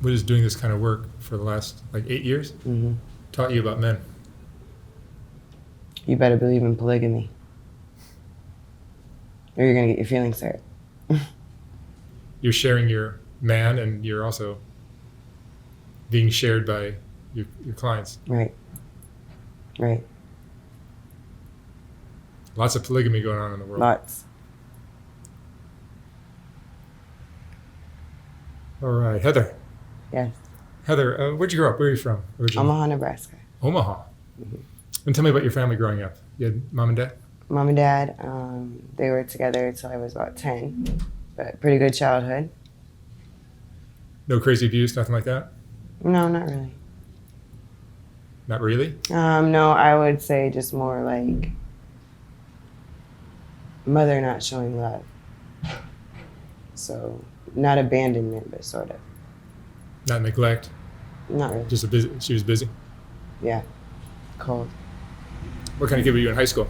what is doing this kind of work for the last like 8 years taught you about men? You better believe in polygamy, or you're gonna get your feelings hurt. You're sharing your man, and you're also being shared by your clients. Right. Right. Lots of polygamy going on in the world. Lots. All right, Heather. Yes. Heather, where'd you grow up? Where are you from originally? Omaha, Nebraska. Omaha. And tell me about your family growing up. You had mom and dad? Mom and dad, they were together until I was about 10, but pretty good childhood. No crazy abuse, nothing like that? No, not really. Not really? No, I would say just more like mother not showing love. So not abandonment, but sort of. Not neglect? Not really. Just she was busy? Yeah. Cold. What kind of kid were you in high school?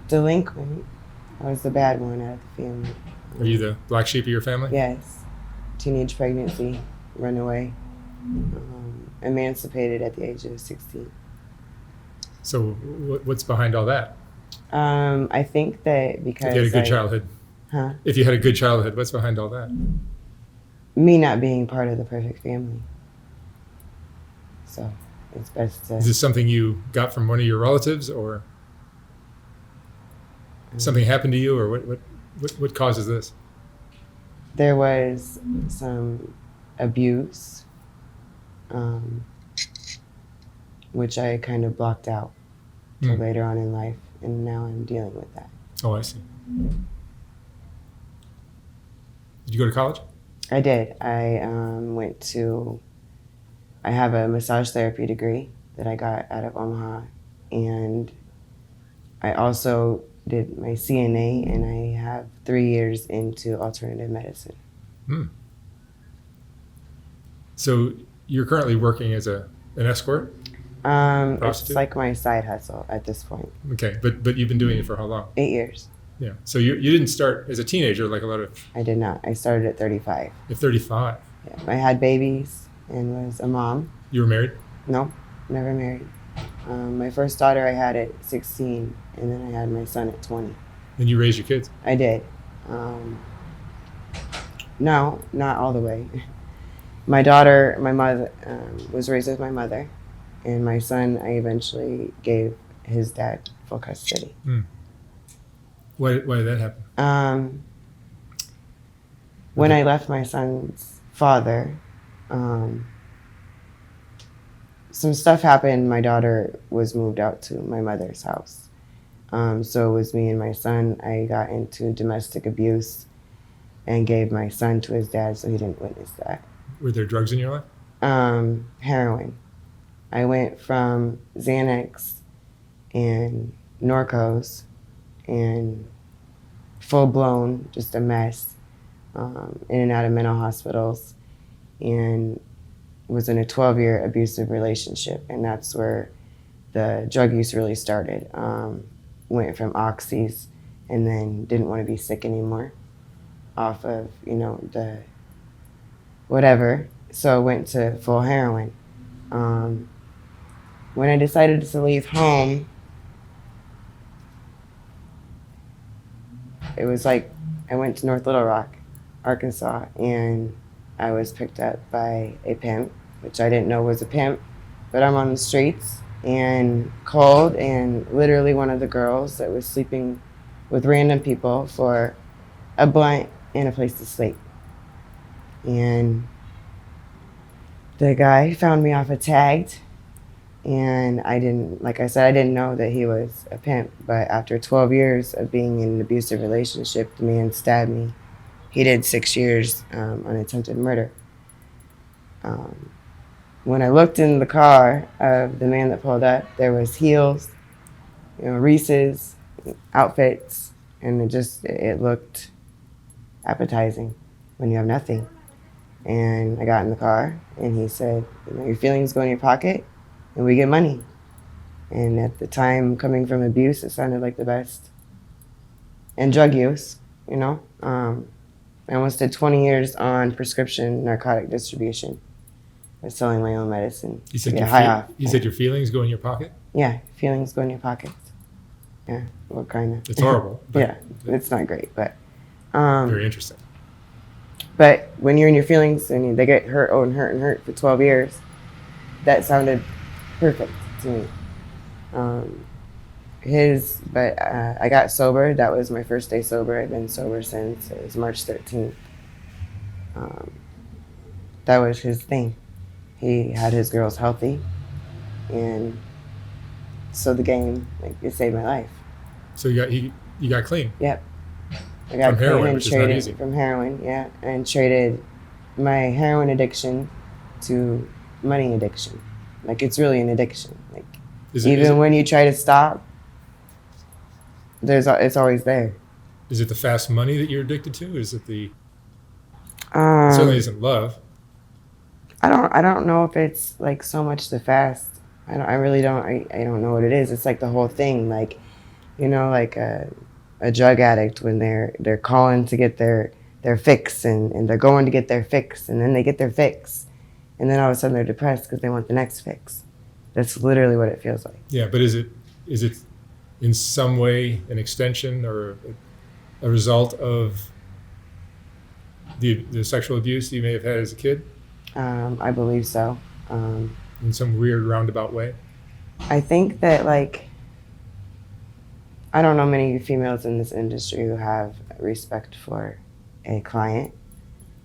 Delinquent. I was the bad one out of the family. Are you the black sheep of your family? Yes. Teenage pregnancy, runaway, emancipated at the age of 16. So what's behind all that? I think that because If you had a good childhood. Huh? If you had a good childhood, what's behind all that? Me not being part of the perfect family. So it's best to... Is this something you got from one of your relatives, or something happened to you, or what causes this? There was some abuse, which I kind of blocked out till later on in life, and now I'm dealing with that. Oh, I see. Did you go to college? I did. I have a massage therapy degree that I got out of Omaha, and I also did my CNA, and I have 3 years into alternative medicine. So you're currently working as an escort? It's like my side hustle at this point. Okay, but you've been doing it for how long? 8 years. Yeah. So you didn't start as a teenager like a lot of... I did not. I started at 35. You're 35. Yeah. I had babies and was a mom. You were married? No, never married. My first daughter I had at 16, and then I had my son at 20. And you raised your kids? I did. No, not all the way. My daughter, my mother, was raised with my mother, and my son, I eventually gave his dad full custody. Why did that happen? When I left my son's father, some stuff happened. My daughter was moved out to my mother's house. So it was me and my son. I got into domestic abuse and gave my son to his dad so he didn't witness that. Were there drugs in your life? Heroin. I went from Xanax and Norcos and full-blown, just a mess, in and out of mental hospitals, and was in a 12-year abusive relationship, and that's where the drug use really started. Went from oxys and then didn't want to be sick anymore off of, the whatever. So went to full heroin. When I decided to leave home, it was like I went to North Little Rock, Arkansas, and I was picked up by a pimp, which I didn't know was a pimp, but I'm on the streets and cold, and literally one of the girls that was sleeping with random people for a blunt and a place to sleep. And the guy found me off a tagged, and I didn't know that he was a pimp, but after 12 years of being in an abusive relationship, the man stabbed me. He did 6 years on attempted murder. When I looked in the car of the man that pulled up, there was heels, Reese's, outfits, and it looked appetizing when you have nothing. And I got in the car, and he said, your feelings go in your pocket, and we get money. And at the time, coming from abuse, it sounded like the best. And drug use, I I almost did 20 years on prescription narcotic distribution. I was selling my own medicine You to said get high off. you said your feelings go in your pocket. Yeah, feelings go in your pockets. Yeah, what kind of? It's horrible. But Yeah, it's not great, but very interesting. but when you're in your feelings and they get hurt, and hurt for 12 years, that sounded perfect to me. I got sober. That was my first day sober. I've been sober since it was March 13th. That was his thing. He had his girls healthy, and so the game, like, it saved my life. So you got clean. Yep. I got From clean heroin, and which is not traded easy. from heroin, yeah, and traded my heroin addiction to money addiction. Like, it's really an addiction. Like, even when you try to stop, it's always there. Is it the fast money that you're addicted to? Is it the it certainly isn't love. I don't know if it's like so much the fast. I really don't. I don't know what it is. It's like the whole thing. Like, like a drug addict when they're calling to get their fix and they're going to get their fix and then they get their fix and then all of a sudden they're depressed because they want the next fix. That's literally what it feels like. Yeah, but is it in some way an extension or a result of the sexual abuse you may have had as a kid? I believe so. In some weird roundabout way? I think that, like, I don't know many females in this industry who have respect for a client.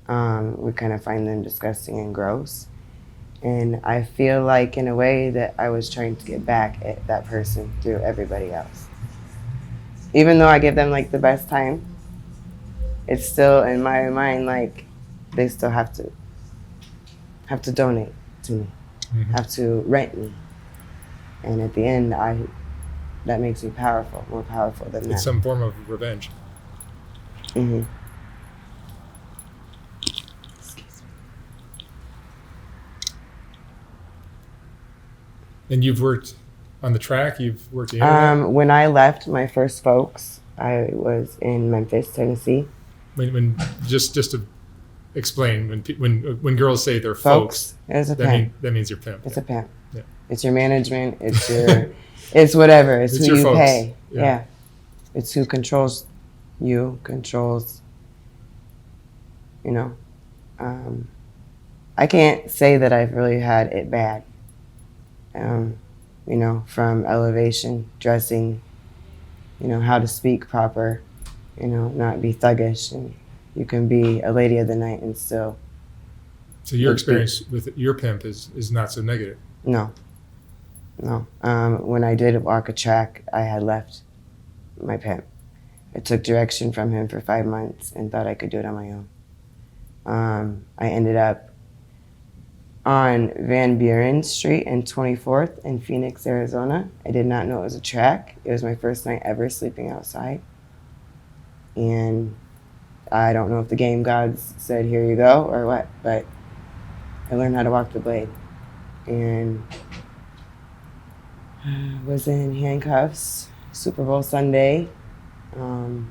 We kind of find them disgusting and gross. And I feel like, in a way, that I was trying to get back at that person through everybody else. Even though I give them, like, the best time, it's still, in my mind, like, they still have to donate to me, have to rent me. And at the end, that makes me powerful, more powerful than that. It's some form of revenge. Mm-hmm. And you've worked on the track, you've worked the internet? When I left my first folks, I was in Memphis, Tennessee. When just to explain, when girls say they're folks, it's a pimp. that means you're pimp. It's a pimp. Yeah. It's your management. It's your, it's whatever. It's who your you folks. pay. Yeah. Yeah. It's who controls you, controls, I can't say that I've really had it bad. From elevation, dressing, how to speak proper, not be thuggish, and you can be a lady of the night and still. So your experience with your pimp is not so negative? No. When I did walk a track, I had left my pimp. I took direction from him for 5 months and thought I could do it on my own. I ended up on Van Buren Street and 24th in Phoenix, Arizona. I did not know it was a track. It was my first night ever sleeping outside. And I don't know if the game gods said, here you go, or what, but I learned how to walk the blade. And was in handcuffs, Super Bowl Sunday. And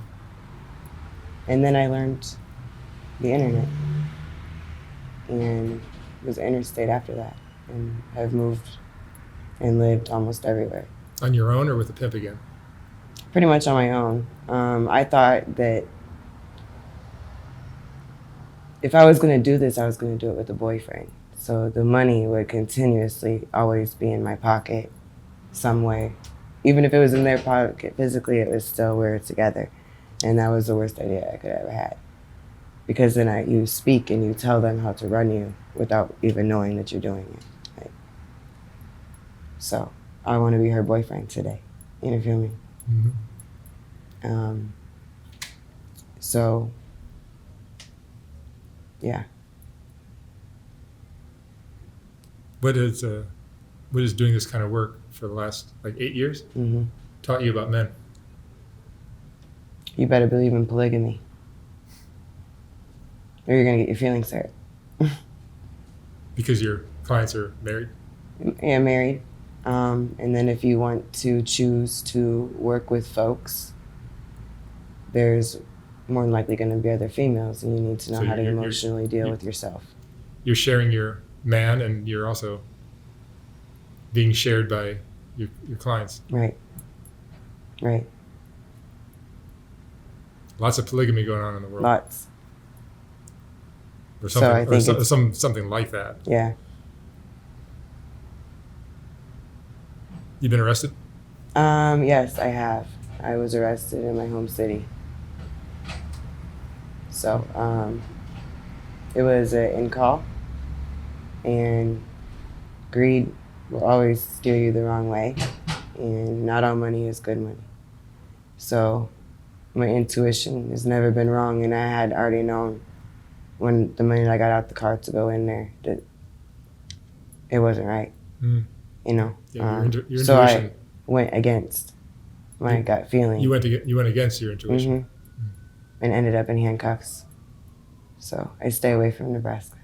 then I learned the internet. And was interstate after that, and have moved and lived almost everywhere. On your own or with a pimp again? Pretty much on my own. I thought that if I was going to do this, I was going to do it with a boyfriend. So the money would continuously always be in my pocket some way. Even if it was in their pocket physically, it was still, we were together. And that was the worst idea I could ever had. Because then you speak and you tell them how to run you without even knowing that you're doing it. Right? So I want to be her boyfriend today. You feel me? Mm-hmm. So, yeah. What is doing this kind of work for the last 8 years taught you about men? You better believe in polygamy, or you're going to get your feelings hurt. Because your clients are married? Yeah, married. And then if you want to choose to work with folks, there's more than likely going to be other females, and you need to know So how to you're- emotionally deal you- with yourself. You're sharing your man, and you're also being shared by your clients. Right. Right. Lots of polygamy going on in the world, Lots. or So something, I think it's- something like that. Yeah. You've been arrested? Yes, I have. I was arrested in my home city. So, it was an in-call, and greed will always steer you the wrong way, and not all money is good money. So, my intuition has never been wrong, and I had already known when the minute I got out the car to go in there that it wasn't right. Mm. You know. Yeah, your so intuition. I went against my gut feeling. You went against your intuition. Mhm. And ended up in handcuffs. So I stay away from Nebraska.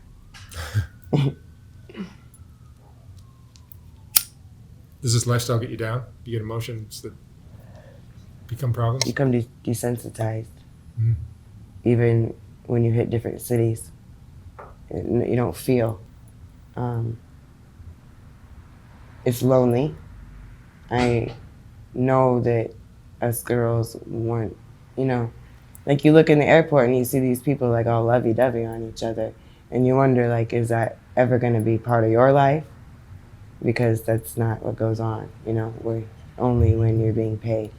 Does this lifestyle get you down? You get emotions that become problems? You become desensitized. Mhm. Even when you hit different cities, you don't feel. It's lonely. I know that us girls want, like you look in the airport and you see these people like all lovey-dovey on each other, and you wonder, like, is that ever going to be part of your life? Because that's not what goes on, where only when you're being paid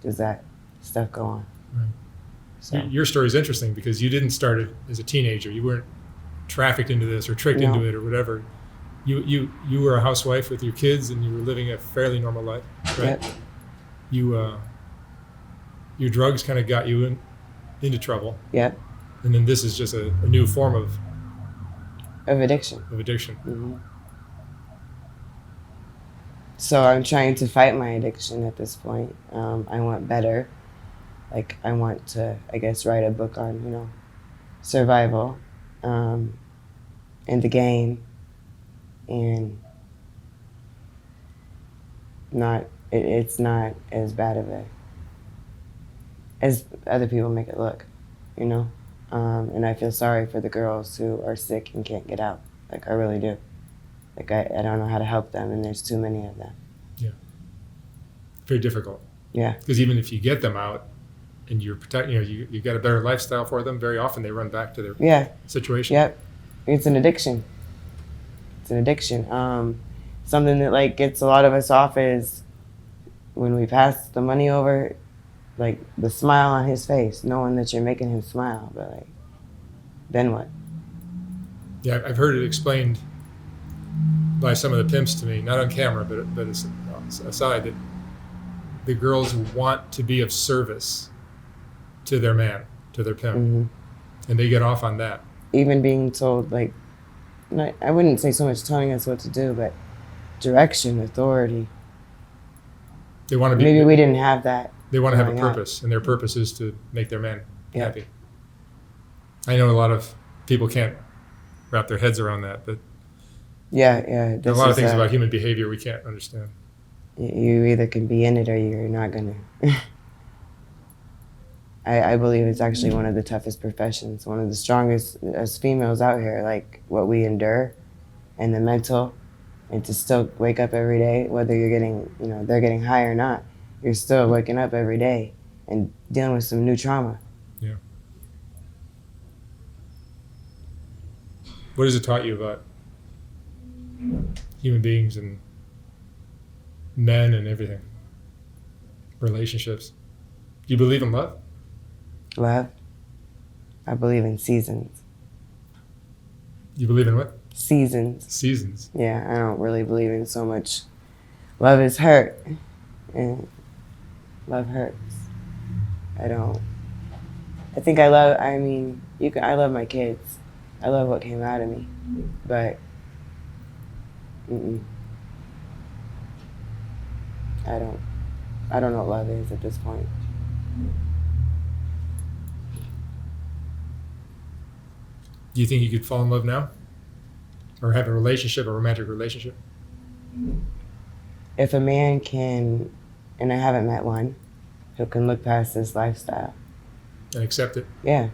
does that stuff go on. Right. So Your story is interesting because you didn't start it as a teenager. You weren't trafficked into this or tricked No. into it or whatever. You were a housewife with your kids and you were living a fairly normal life, right? Yep. Your drugs kind of got you into trouble, Yep. and then this is just a new form of Addiction. addiction. Hmm. So I'm trying to fight my addiction at this point. I want better. Like, I want to, I guess, write a book on, survival, and the game, and it's not as bad of as other people make it look, and I feel sorry for the girls who are sick and can't get out. Like, I really do. Like, I don't know how to help them, and there's too many of them. Yeah. Very difficult. Yeah. Because even if you get them out and you're protecting, you got a better lifestyle for them, very often they run back to their Yeah. situation. Yep. It's an addiction. It's an addiction. Something that, like, gets a lot of us off is when we pass the money over, like, the smile on his face, knowing that you're making him smile, but, like, then what? Yeah, I've heard it explained by some of the pimps to me, not on camera, but it's aside, that the girls want to be of service to their man, to their pimp, Hmm. and they get off on that. Even being told, like, I wouldn't say so much telling us what to do, but direction, authority. They want to be. Maybe we didn't have that. They want to have a growing up. purpose, and their purpose is to make their man Yeah. happy. I know a lot of people can't wrap their heads around that, but Yeah. there are a lot of things about human behavior we can't understand. You either can be in it or you're not gonna. I believe it's actually one of the toughest professions, one of the strongest as females out here. Like, what we endure, and the mental, and to still wake up every day, whether you're getting, they're getting high or not, you're still waking up every day and dealing with some new trauma. Yeah. What has it taught you about human beings and men and everything? Relationships. Do you believe in love? Love. I believe in seasons. You believe in what? Seasons. Seasons. Yeah, I don't really believe in so much. Love is hurt, and love hurts. I don't. I think I love. I mean, I love my kids. I love what came out of me, but I don't know what love is at this point. Do you think you could fall in love now? Or have a relationship, a romantic relationship? If a man can, and I haven't met one, who can look past this lifestyle and accept it. Yeah,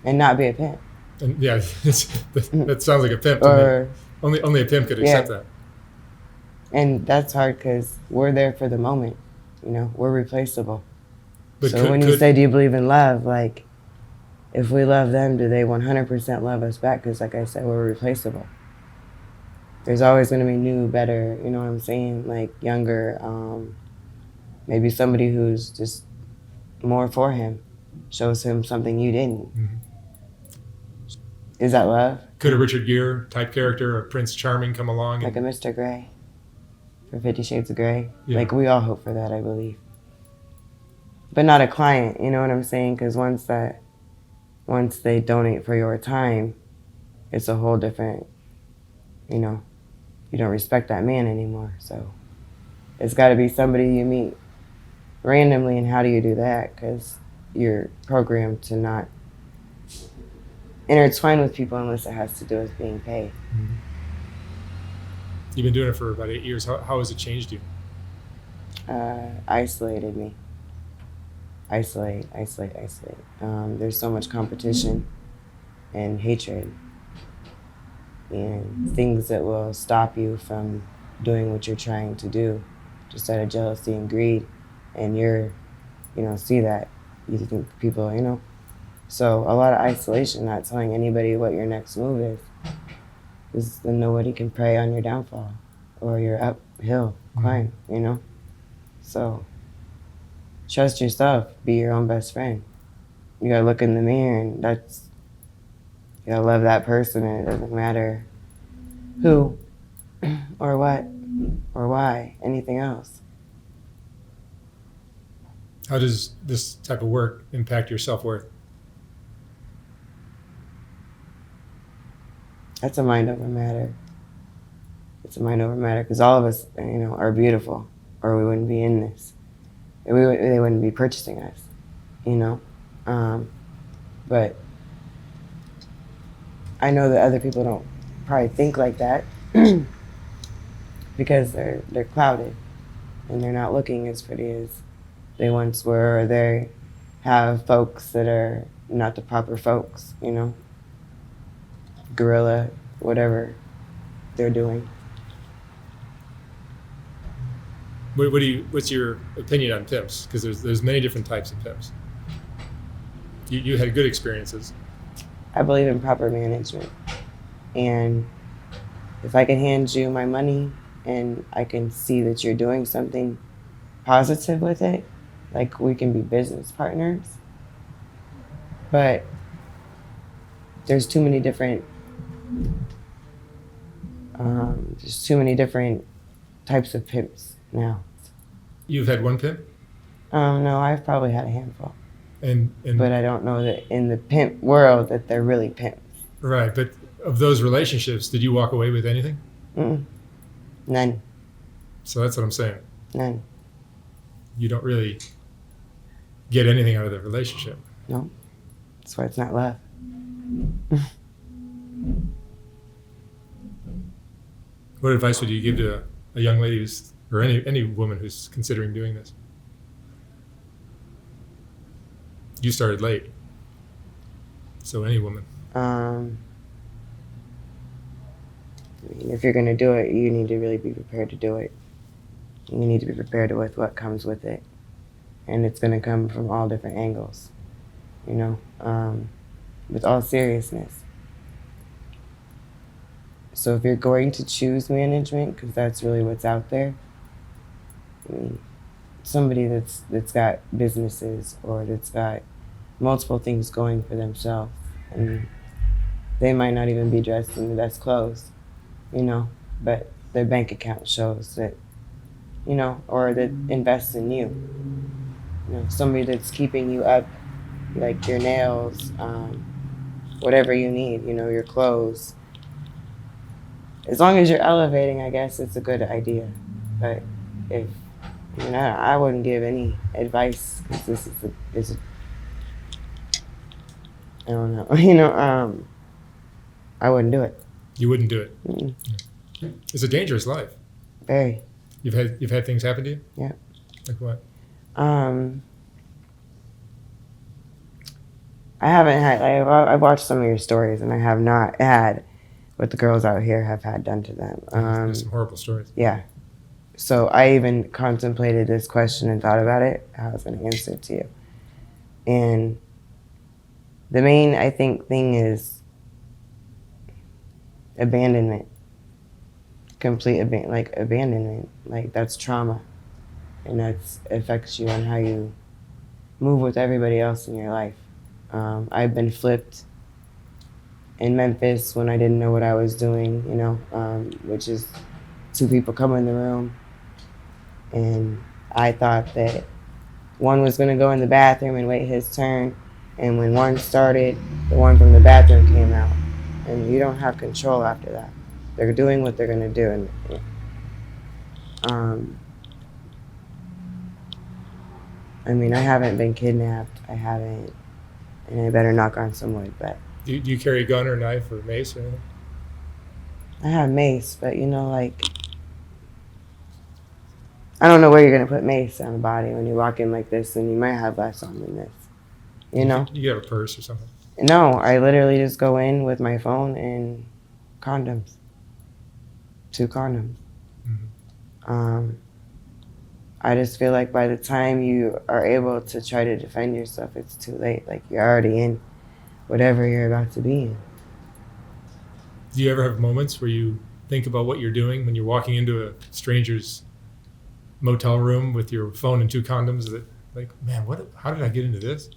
and not be a pimp. And yeah, that sounds like a pimp to Or me. Only a pimp could accept yeah, that. and that's hard because we're there for the moment. You know, we're replaceable. But So when you say, do you believe in love? Like, if we love them, do they 100% love us back? Because like I said, we're replaceable. There's always going to be new, better, you know what I'm saying? Like younger, maybe somebody who's just more for him, shows him something you didn't. Mm-hmm. Is that love? Could a Richard Gere type character, a Prince Charming, come along? Like a Mr. Grey for 50 Shades of Grey? Yeah. Like we all hope for that, I believe. But not a client, you know what I'm saying? Because once they donate for your time, it's a whole different, you know, you don't respect that man anymore. So it's got to be somebody you meet randomly. And how do you do that? Because you're programmed to not intertwine with people unless it has to do with being paid. Mm-hmm. You've been doing it for about 8 years. How has it changed you? Isolated me. Isolate. There's so much competition and hatred and things that will stop you from doing what you're trying to do, just out of jealousy and greed. And you're, see that. You think people, So a lot of isolation, not telling anybody what your next move is. Because then nobody can prey on your downfall or your uphill climb, So trust yourself, be your own best friend. You gotta look in the mirror and you gotta love that person, and it doesn't matter who or what or why, anything else. How does this type of work impact your self-worth? That's a mind over matter. It's a mind over matter because all of us, are beautiful, or we wouldn't be in this. They wouldn't be purchasing us, But I know that other people don't probably think like that because they're clouded and they're not looking as pretty as they once were, or they have folks that are not the proper folks, gorilla, whatever they're doing. What's your opinion on pimps? Because there's many different types of pimps. You had good experiences. I believe in proper management, and if I can hand you my money and I can see that you're doing something positive with it, like we can be business partners. But there's too many different types of pimps now. You've had one pimp? No, I've probably had a handful. But I don't know that in the pimp world that they're really pimps. Right, but of those relationships, did you walk away with anything? None. So that's what I'm saying. None. You don't really get anything out of the relationship. No. That's why it's not love. What advice would you give to a young lady or any woman who's considering doing this? You started late. So any woman. If you're going to do it, you need to really be prepared to do it. You need to be prepared with what comes with it. And it's going to come from all different angles, with all seriousness. So if you're going to choose management, because that's really what's out there, somebody that's got businesses or that's got multiple things going for themselves, and they might not even be dressed in the best clothes, but their bank account shows that, or that invests in you. Somebody that's keeping you up, like your nails, whatever you need, your clothes. As long as you're elevating, I guess it's a good idea. But I wouldn't give any advice because this is I don't know. I wouldn't do it. You wouldn't do it. Mm-mm. It's a dangerous life. Very. You've had things happen to you? Yeah. Like what? I haven't had. I've watched some of your stories, and I have not had what the girls out here have had done to them. There's some horrible stories. Yeah. So I even contemplated this question and thought about it. How I was going to answer it to you. And the main, I think, thing is abandonment. Complete abandonment. Like, that's trauma. And that affects you on how you move with everybody else in your life. I've been flipped in Memphis when I didn't know what I was doing, which is two people come in the room, and I thought that one was going to go in the bathroom and wait his turn, and when one started, the one from the bathroom came out, and you don't have control after that. They're doing what they're going to do, and I haven't been kidnapped. I haven't, and I better knock on some wood, but Do you carry a gun or knife or mace or anything? I have mace, but I don't know where you're gonna put mace on a body when you walk in like this, and you might have less on than this. You You have a purse or something. No, I literally just go in with my phone and condoms. 2 condoms. Mm-hmm. I just feel like by the time you are able to try to defend yourself, it's too late. Like, you're already in whatever you're about to be in. Do you ever have moments where you think about what you're doing when you're walking into a stranger's motel room with your phone and 2 condoms? That, like, man, how did I get into this?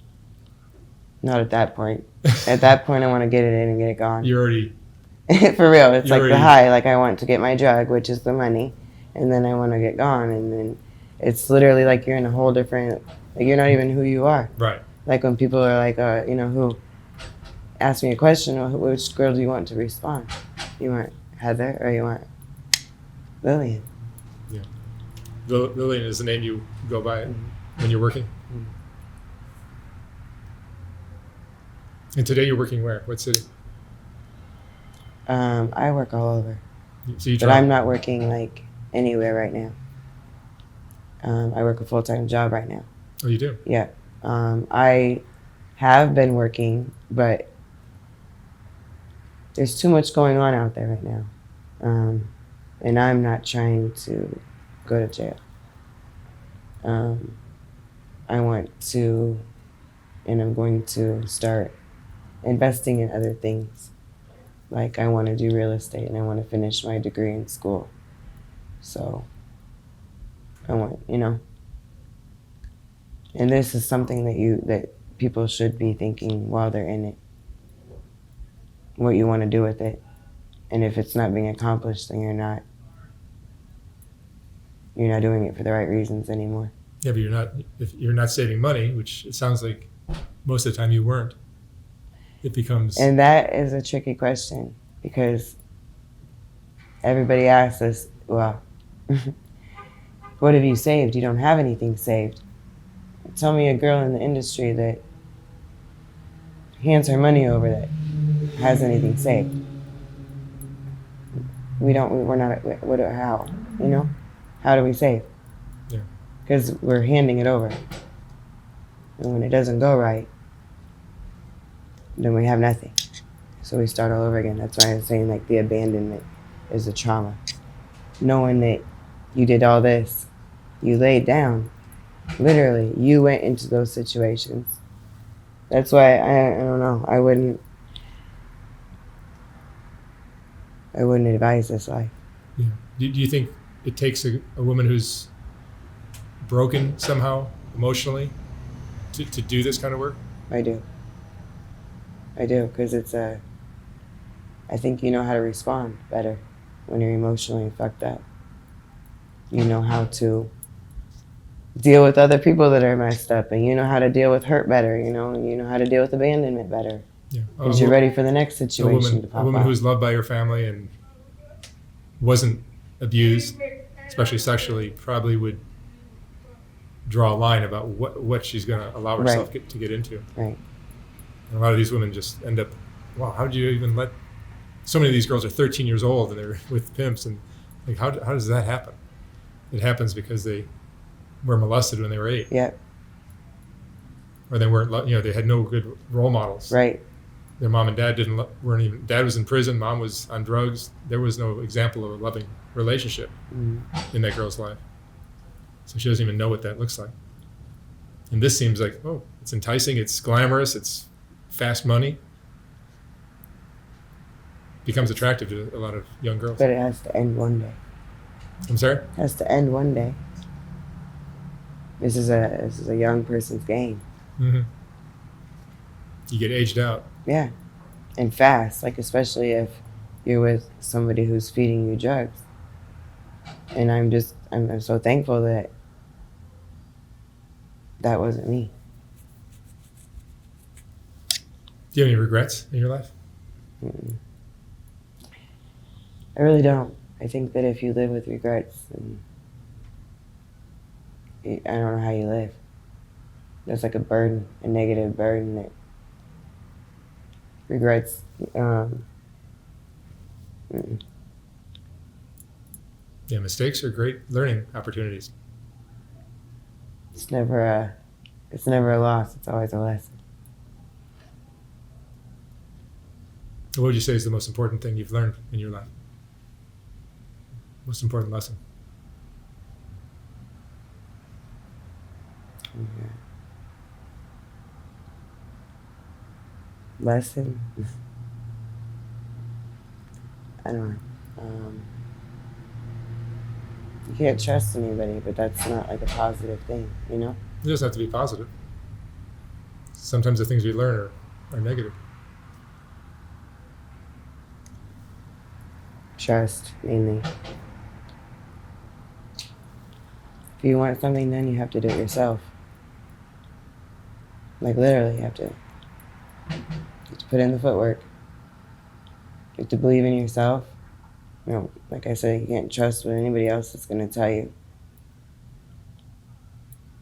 Not at that point. At that point, I want to get it in and get it gone. You're already... For real, it's like the high. Like, I want to get my drug, which is the money, and then I want to get gone, and then it's literally like you're in a whole different... Like, you're not even who you are. Right. Like, when people are like, who ask me a question, which girl do you want to respond? You want Heather or you want Lillian? Yeah. Lillian is the name you go by when you're working? Mm-hmm. And today you're working where? What city? I work all over. So but I'm not working, like, anywhere right now. I work a full-time job right now. Oh, you do? Yeah. I have been working, but there's too much going on out there right now. And I'm not trying to go to jail. I want to, and I'm going to start investing in other things. Like, I want to do real estate, and I want to finish my degree in school. So I want, and this is something that people should be thinking while they're in it. What you want to do with it. And if it's not being accomplished, then you're not doing it for the right reasons anymore. Yeah, but if you're not saving money, which it sounds like most of the time you weren't. It becomes... And that is a tricky question, because everybody asks us, well, what have you saved? You don't have anything saved. Tell me a girl in the industry that hands her money over that has anything saved. We're not, how? How do we save? Yeah. Because we're handing it over. And when it doesn't go right, then we have nothing. So we start all over again. That's why I was saying, like, the abandonment is the trauma. Knowing that you did all this, you laid down. Literally, you went into those situations. That's why I don't know. I wouldn't advise this life. Yeah. Do you think it takes a woman who's broken somehow emotionally to do this kind of work? I do, because I think you know how to respond better when you're emotionally fucked up. You know how to deal with other people that are messed up, and you know how to deal with hurt better, and you know how to deal with abandonment better. Yeah. Because you're ready for the next situation to pop up. A woman who's loved by her family and wasn't abused, especially sexually, probably would draw a line about what she's going to allow herself to get into. Right. And a lot of these women just end up, wow, how did you even let... So many of these girls are 13 years old and they're with pimps, and like, how does that happen? It happens because they were molested when they were 8. Yep. or they weren't, they had no good role models. Right. Their mom and dad weren't even. Dad was in prison. Mom was on drugs. There was no example of a loving relationship in that girl's life. So she doesn't even know what that looks like. And this seems like, oh, it's enticing. It's glamorous. It's fast money. Becomes attractive to a lot of young girls. But it has to end one day. I'm sorry? It has to end one day. This is a young person's game. Mm-hmm. You get aged out. Yeah. And fast, like especially if you're with somebody who's feeding you drugs. And I'm so thankful that wasn't me. Do you have any regrets in your life? Mm-mm. I really don't. I think that if you live with regrets, then I don't know how you live. There's like a burden, a negative burden that regrets. Yeah, mistakes are great learning opportunities. It's never a loss. It's always a lesson. What would you say is the most important thing you've learned in your life? Most important lesson? Okay. Lesson? I don't know. You can't trust anybody, but that's not like a positive thing, you know? It doesn't have to be positive. Sometimes the things we learn are negative. Trust, mainly. If you want something done, you have to do it yourself. Like literally, you have to put in the footwork. You have to believe in yourself. You know, like I said, you can't trust what anybody else is going to tell you.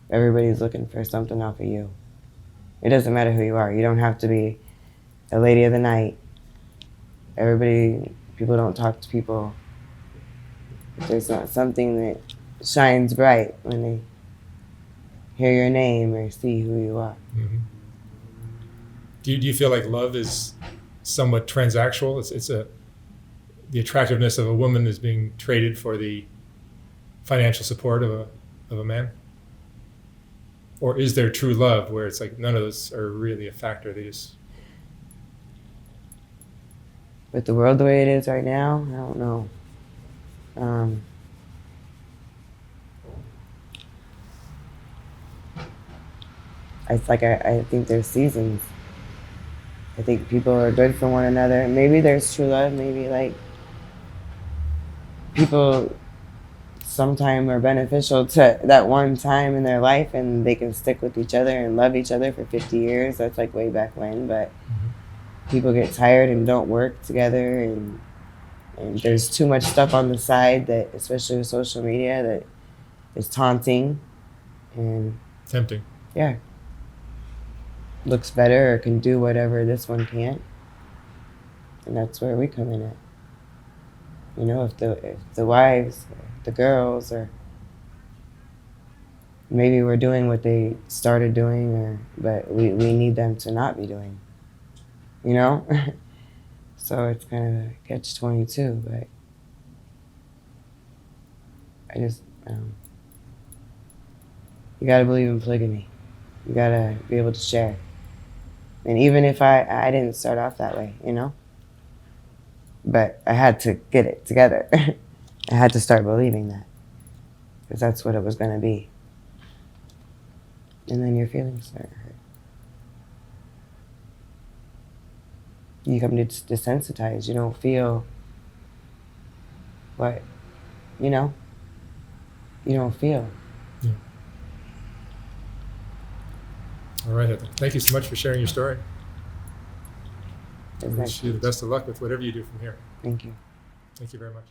Everybody's looking for something off of you. It doesn't matter who you are. You don't have to be a lady of the night. People don't talk to people. If there's not something that shines bright when they hear your name or see who you are. Mm-hmm. Do you feel like love is somewhat transactional? The attractiveness of a woman is being traded for the financial support of a man? Or is there true love where it's like none of those are really a factor? They just... With the world the way it is right now, I don't know. I think there's seasons. I think people are good for one another. Maybe there's true love. Maybe like people sometime are beneficial to that one time in their life and they can stick with each other and love each other for 50 years. That's like way back when. But people get tired and don't work together, and there's too much stuff on the side that, especially with social media, that is taunting and tempting. Yeah. Looks better or can do whatever this one can't. And that's where we come in at. You know, if the wives, the girls, or maybe we're doing what they started doing, but we need them to not be doing. You know? So it's kind of a catch-22, but you gotta believe in polygamy. You gotta be able to share. And even if I didn't start off that way, you know? But I had to get it together. I had to start believing that. Because that's what it was gonna be. And then your feelings start hurt. You come desensitized. You don't feel what, you know? You don't feel. Yeah. All right, Heather. Thank you so much for sharing your story. I wish you the best of luck with whatever you do from here. Thank you. Thank you very much.